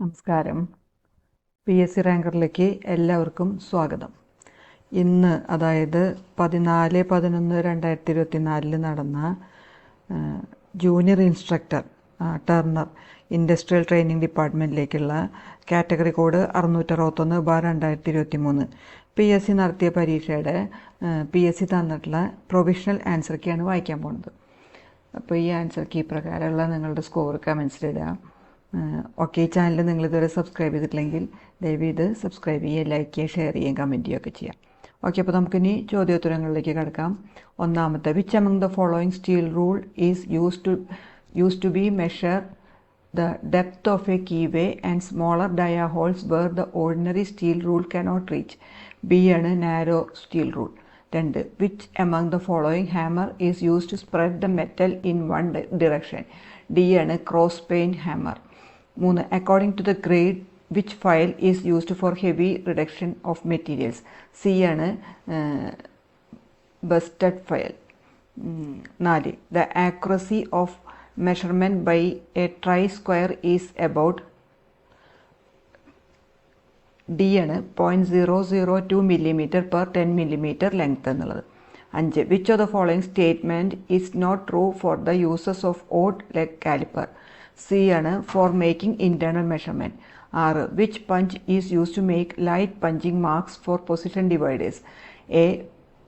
നമസ്കാരം. PSC റാങ്കറിലേക്ക് എല്ലാവർക്കും സ്വാഗതം. ഇന്ന് അതായത് 14/11/2024 നടന്ന junior instructor turner industrial training ഡിപ്പാർട്ട്മെൻറ്റിലേക്കുള്ള കാറ്റഗറി കോഡ് 661/2023 PSC നടത്തിയ പരീക്ഷയുടെ PSC തന്നിട്ടുള്ള പ്രൊവിഷണൽ ആൻസർ കീയാണ് വായിക്കാൻ പോകുന്നത്. അപ്പോൾ ഈ ആൻസർ കീ പ്രകാരമുള്ള നിങ്ങളുടെ സ്കോർ കമൻസിലിടുക. ഓക്കെ, ഈ ചാനൽ നിങ്ങളിതുവരെ സബ്സ്ക്രൈബ് ചെയ്തിട്ടില്ലെങ്കിൽ ദയവ് ഇത് സബ്സ്ക്രൈബ് ചെയ്യുക, ലൈക്ക് ചെയ്യുക, ഷെയർ ചെയ്യുകയും കമൻറ്റ് ചെയ്യുകയൊക്കെ ചെയ്യാം. ഓക്കെ, അപ്പോൾ നമുക്കിനി ചോദ്യോത്തരങ്ങളിലേക്ക് കിടക്കാം. ഒന്നാമത്തെ, which among the following steel rule is use to be measure the depth of a keyway and smaller dia holes where the ordinary steel rule cannot reach? B ആണ് narrow steel rule. 2, which among the following hammer is use to spread the metal in one direction? D ആണ് cross peen hammer. 3, according to the grade which file is used for heavy reduction of materials? C ആണ് bastard file. 4, the accuracy of measurement by a try square is about? D ആണ് 0.002 millimeter per 10 millimeter length എന്നുള്ളത്. 5, which of the following statement is not true for the uses of odd leg caliper? C ആണ് for making internal measurement. 6, which punch is use to make light punching marks for position dividers? A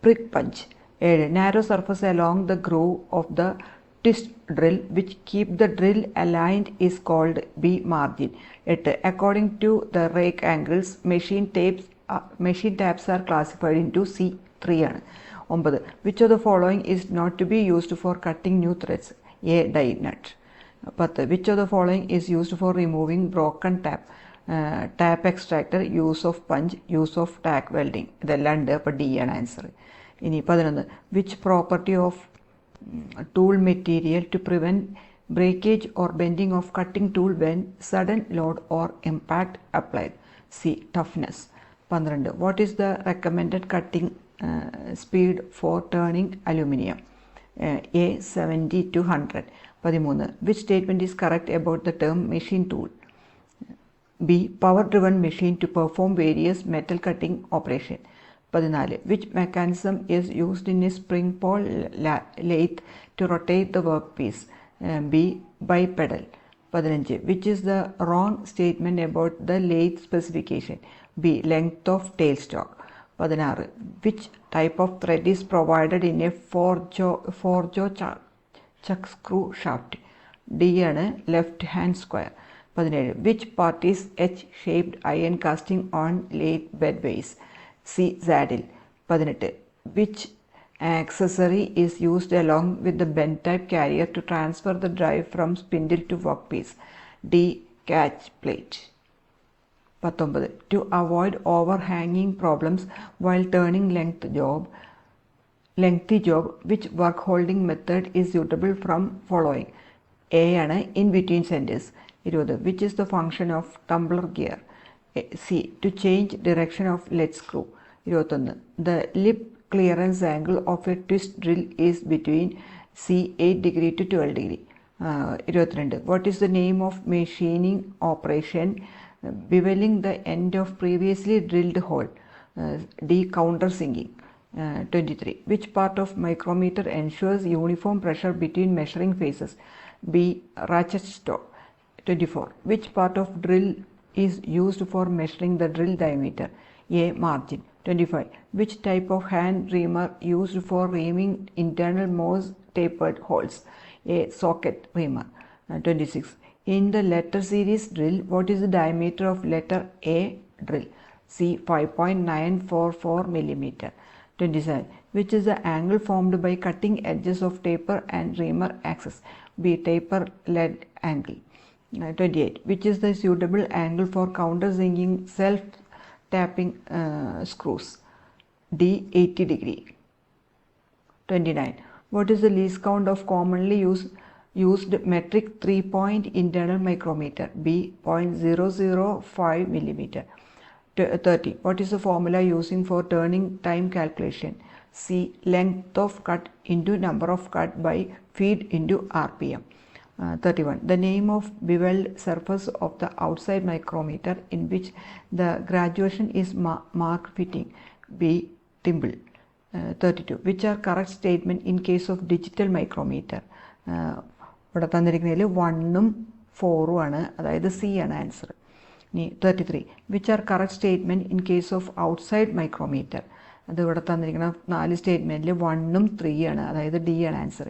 prick punch. 7, narrow surface along the groove of the twist drill which keep the drill aligned is called? B margin. 8, according to the rake angles machine taps are classified into? C 3 ആണ്. 9, which of the following is not to be used for cutting new threads? A die nut. 10, which of the following is used for removing broken tap extractor? Use of punch, use of tack welding. ഇതെല്ലാം ഉണ്ട്. അപ്പോൾ D ആണ് answer. ഇനി 11, which property of tool material to prevent breakage or bending of cutting tool when sudden load or impact applied? C toughness. 12, what is the recommended cutting speed for turning aluminium? A 70 to 100. 13, which statement is correct about the term machine tool? B power driven machine to perform various metal cutting operation. 14, which mechanism is used in a spring pole lathe to rotate the workpiece? B bipedal. 15, which is the wrong statement about the lathe specification? B length of tailstock. 16, which type of thread is provided in a four-jaw chuck screw shaft? D ആണ് left hand square. 17, which part is H-shaped iron casting on lathe bed base? C saddle. 18, which accessory is used along with the bend type carrier to transfer the drive from spindle to workpiece? D catch plate. 19, to avoid overhanging problems while turning lengthy job, which work holding method is suitable from following? A ആണ് in between centers. 20, which is the function of tumbler gear? C to change direction of lead screw. 21, the lip clearance angle of a twist drill is between? C 8 degree to 12 degree. 22, what is the name of machining operation beveling the end of previously drilled hole? D countersinking. 23, which part of micrometer ensures uniform pressure between measuring faces? B ratchet stop. 24, which part of drill is used for measuring the drill diameter? A margin. 25, which type of hand reamer used for reaming internal Morse tapered holes? A socket reamer. 26, in the letter series drill, what is the diameter of letter A drill? C 5.944 millimeter. 27, which is the angle formed by cutting edges of taper and reamer axis? B taper lead angle. 28, which is the suitable angle for countersinking self-tapping screws? D 80 degree. 29, what is the least count of commonly used metric 3-point internal micrometer? B 0.005 millimeter. 30, what is the formula using for turning time calculation? C length of cut into number of cut by feed into RPM. 31. The name of beveled surface of the outside micrometer in which the graduation is marked fitting. B. Thimble. 32. Which are correct statement in case of digital micrometer? ഇവിടെ തന്നിരിക്കുന്നതിൽ 1ഉം 4ഉം ആണ്, അതായത് C ആണ് answer. ഇനി 33. Which are correct statement in case of outside micrometer? അത് ഇവിടെ തന്നിരിക്കുന്ന 4 സ്റ്റേറ്റ്മെൻറ്റിൽ 1ഉം 3 ആണ്, അതായത് ഡി ആണ് answer.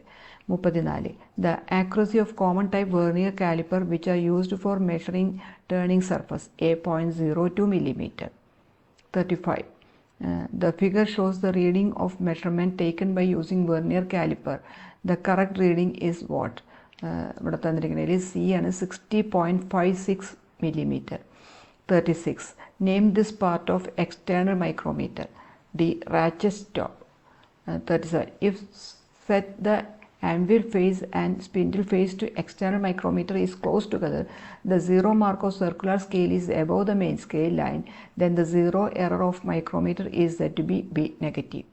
34. The accuracy of common type vernier caliper which are used for measuring turning surface. A. 0.02 millimeter. 35. The figure shows the reading of measurement taken by using vernier caliper. The correct reading is what? ഇവിടെ തന്നിരിക്കുന്നതിൽ C ആണ് 60.56 millimeter. 36. Name this part of external micrometer. D. Ratchet stop. 37. If set the anvil face and spindle face to external micrometer is close together, the zero mark of circular scale is above the main scale line, then the zero error of micrometer is said to be B negative.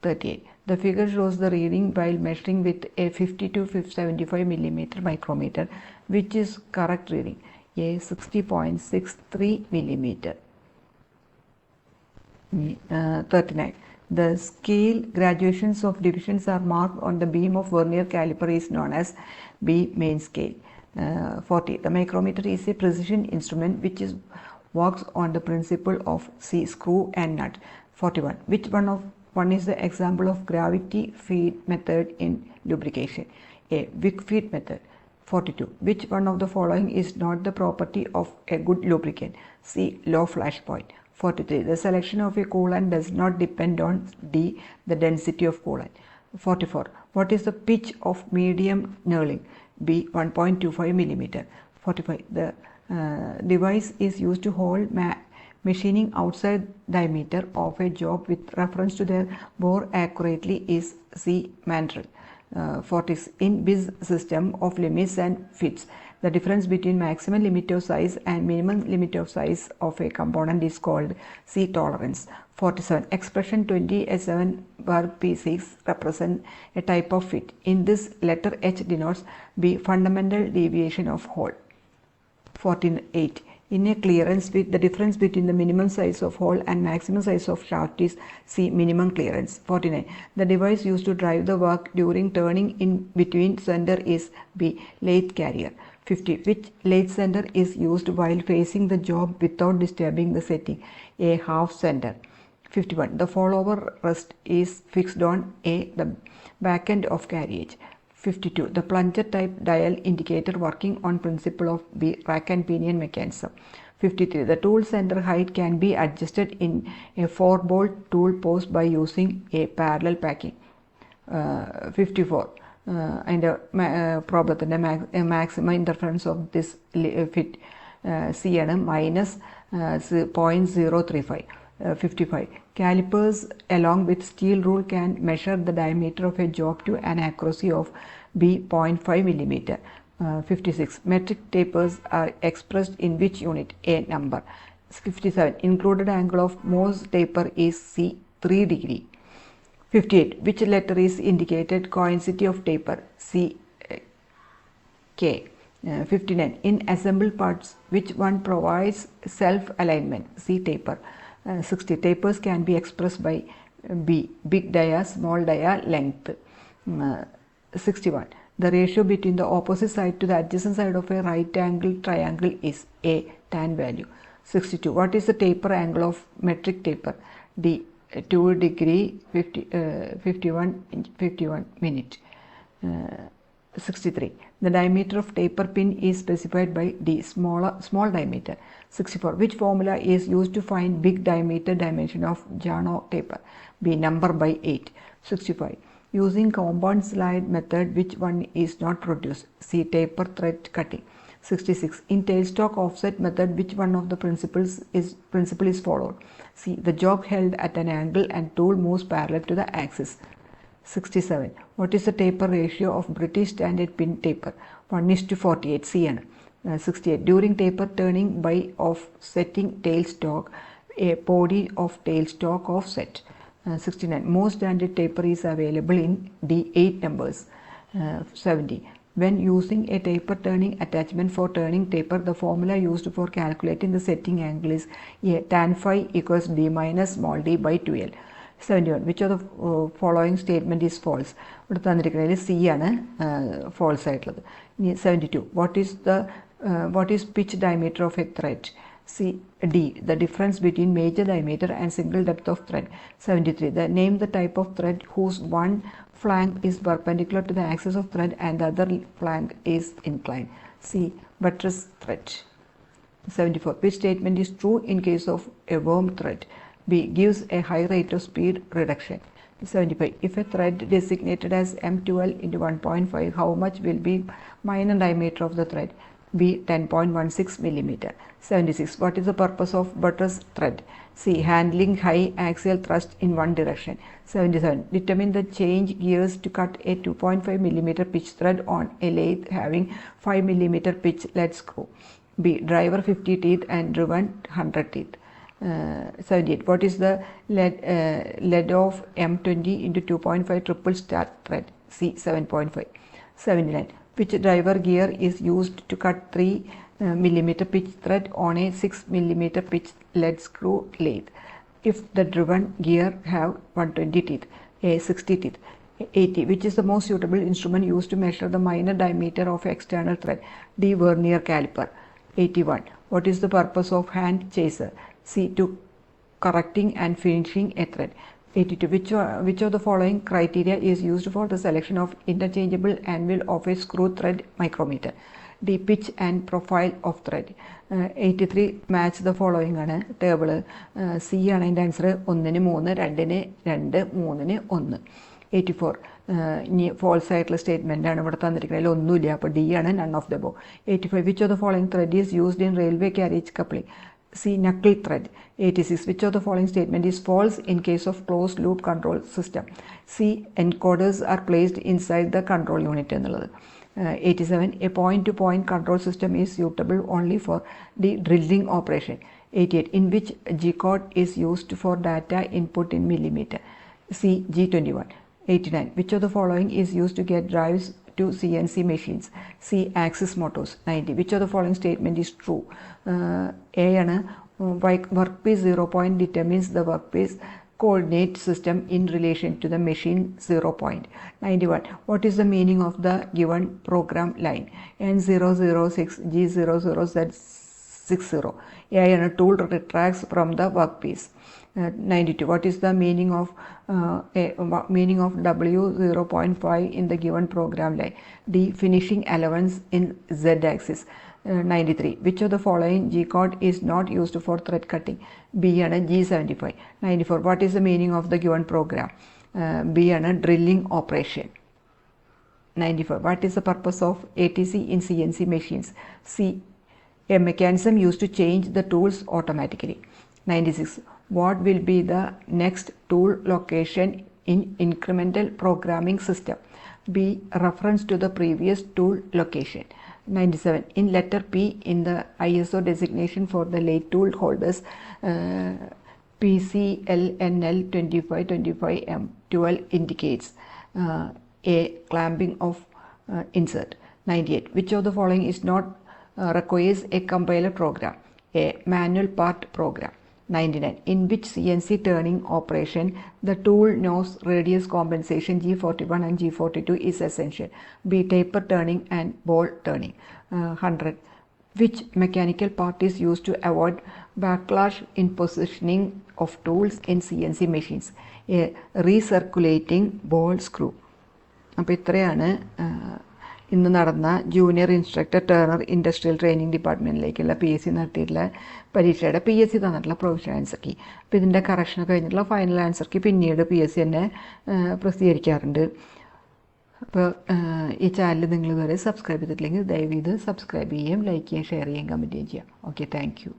38. The figure shows the reading while measuring with a 50 to 75 millimeter micrometer. Which is correct reading? A. 60.63 millimeter. 39. The scale graduations of divisions are marked on the beam of vernier caliper is known as B. Main scale. 40. The micrometer is a precision instrument which works on the principle of C. Screw and nut. 41. Which one is the example of gravity feed method in lubrication? A. Wick feed method. 42. Which one of the following is not the property of a good lubricant? C. Low flash point. 43. The selection of a coolant does not depend on D. The density of coolant. 44. What is the pitch of medium knurling? B. 1.25 millimeter. 45. The device is used to hold machining outside diameter of a job with reference to the bore accurately is C. mandrel. 40. In BIS system of limits and fits, the difference between maximum limit of size and minimum limit of size of a component is called C. tolerance. 47. Expression 20S7/P6 represent a type of fit. In this, letter H denotes B. fundamental deviation of hole. 48. In a clearance fit, the difference between the minimum size of hole and maximum size of shaft is C. minimum clearance. 49. The device used to drive the work during turning in between center is B. lathe carrier. 50. Which lathe center is used while facing the job without disturbing the setting? A. half center. 51. The fallover rest is fixed on A. the back end of carriage. 52. The plunger type dial indicator working on principle of B. rack and pinion mechanism. 53. The tool center height can be adjusted in a 4-bolt tool post by using a parallel packing. 54. അതിൻ്റെ പ്രോബ്ലത്തിൻ്റെ maximum interference of this fit C ആണ് -0.035. 55. Calipers along with steel rule can measure the diameter of a job to an accuracy of B. 0.5 millimeter. 56. Metric tapers are expressed in which unit? A. number. 57. Included angle of Morse taper is C. 3 degree. 58. Which letter is indicated coincidity of taper? C. K. 59. In assembled parts, which one provides self-alignment? C. taper. 60. Tapers can be expressed by B. big dia, small dia, length. 61. The ratio between the opposite side to the adjacent side of a right angle triangle is A. tan value. 62. What is the taper angle of metric taper? D. 2 degree 51 minute. 63. The diameter of taper pin is specified by D. small diameter. 64. Which formula is used to find big diameter dimension of Jano taper? B. number by 8. 65. Using compound slide method, which one is not produced? C. taper thread cutting. 66. In tailstock offset method, which one of the principle is followed? C. The job held at an angle and tool moves parallel to the axis. 67. What is the taper ratio of British standard pin taper? 1:48. C. 68. During taper turning by offsetting tailstock, a body of tailstock offset. 69. Most standard taper is available in D 8 numbers. 70. When using a taper turning attachment for turning taper, the formula used for calculating the setting angle is A tan phi equals d minus small d by 2l. 71. Which of the following statement is false? ഇവിടെ തന്നിരിക്കുന്നതിൽ C ആണ് false ആയിട്ടുള്ളത്. 72. What is pitch diameter of a thread? C. D. The difference between major diameter and single depth of thread. 73. Name the type of thread whose one flank is perpendicular to the axis of thread and the other flank is inclined. C. Buttress thread. 74. Which statement is true in case of a worm thread? B. Gives a high rate of speed reduction. 75. If a thread designated as M12 into 1.5, how much will be minor diameter of the thread? B. 10.16 millimeter. 76. What is the purpose of buttress thread? C. Handling high axial thrust in one direction. 77. Determine the change gears to cut a 2.5 millimeter pitch thread on a lathe having 5 millimeter pitch lead screw. B. Driver 50 teeth and driven 100 teeth. 78. What is the lead of M20 into 2.5 triple star thread? C. 7.5. 79. Which driver gear is used to cut 3 millimeter pitch thread on a 6 millimeter pitch lead screw lathe? If the driven gear have 120 teeth. A. 60 teeth. 80. Which is the most suitable instrument used to measure the minor diameter of external thread? D. Vernier caliper. 81. What is the purpose of hand chaser? C. To correcting and finishing a thread. 82. Which of the following criteria is used for the selection of interchangeable anvil of a screw thread micrometer? D. Pitch and profile of thread. 83. Match the following ആണ് table. C ആണ് അതിൻ്റെ answer. 1-ന് 3, 2-ന് 2, 3-ന് 1. 84. ഇനി false ആയിട്ടുള്ള statement ആണ് ഇവിടെ തന്നിരിക്കുന്നത്. ഒന്നുമില്ല. അപ്പോൾ ഡി ആണ് നൺ ഓഫ് ദ ബോ. 85. Which of the following thread is used in railway carriage coupling? C. Knuckle thread. 86. Which of the following statement is false in case of closed loop control system? C. Encoders are placed inside the control unit എന്നുള്ളത്. 87. A point-to-point control system is suitable only for the drilling operation. 88. In which G-code is used for data input in millimeter? C. G21. 89. Which of the following is used to get drives to CNC machines? C. Axis motors. 90. Which of the following statement is true? A ആണ് workpiece 0 point determines the workpiece coordinate system in relation to the machine 0 point. 91. What is the meaning of the given program line? N006 G00Z60. A ആണ് tool retracts from the workpiece. 92. What is the meaning of W0.5 in the given program line? D. Finishing allowance in Z-axis. 93. Which of the following G-code is not used for thread cutting? B ആണ് G75. 94. What is the meaning of the given program? B ആണ് drilling operation. 94. What is the purpose of ATC in CNC machines? C. A mechanism used to change the tools automatically. 96. What will be the next tool location in incremental programming system? B. Reference to the previous tool location. 97. In letter P in the ISO designation for the lathe tool holders, PCLNL 2525M12 indicates A. Clamping of insert. 98. Which of the following is not requires a compiler program? A. Manual part program. 99. In which CNC turning operation the tool nose radius compensation G41 and G42 is essential? B. Taper turning and ball turning. 100. Which mechanical part is used to avoid backlash in positioning of tools in CNC machines? A. Recirculating ball screw. അപ്പോൾ ഇത്രയാണ് ഇന്ന് നടന്ന junior instructor turner industrial training ഡിപ്പാർട്ട്മെൻറ്റിലേക്കുള്ള PSC നടത്തിയിട്ടുള്ള പരീക്ഷയുടെ PSC തന്നിട്ടുള്ള provisional answer key. അപ്പോൾ ഇതിൻ്റെ കറക്ഷൻ കഴിഞ്ഞിട്ടുള്ള ഫൈനൽ ആൻസർ കീ പിന്നീട് PSC തന്നെ പ്രസിദ്ധീകരിക്കാറുണ്ട്. അപ്പോൾ ഈ ചാനൽ നിങ്ങൾ ഇതുവരെ സബ്സ്ക്രൈബ് ചെയ്തിട്ടില്ലെങ്കിൽ ദയവ് ചെയ്ത് സബ്സ്ക്രൈബ് ചെയ്യുകയും ലൈക്ക് ചെയ്യുകയും ഷെയർ ചെയ്യുകയും കമൻറ്റ് ചെയ്യുകയും ചെയ്യാം. Okay, thank you.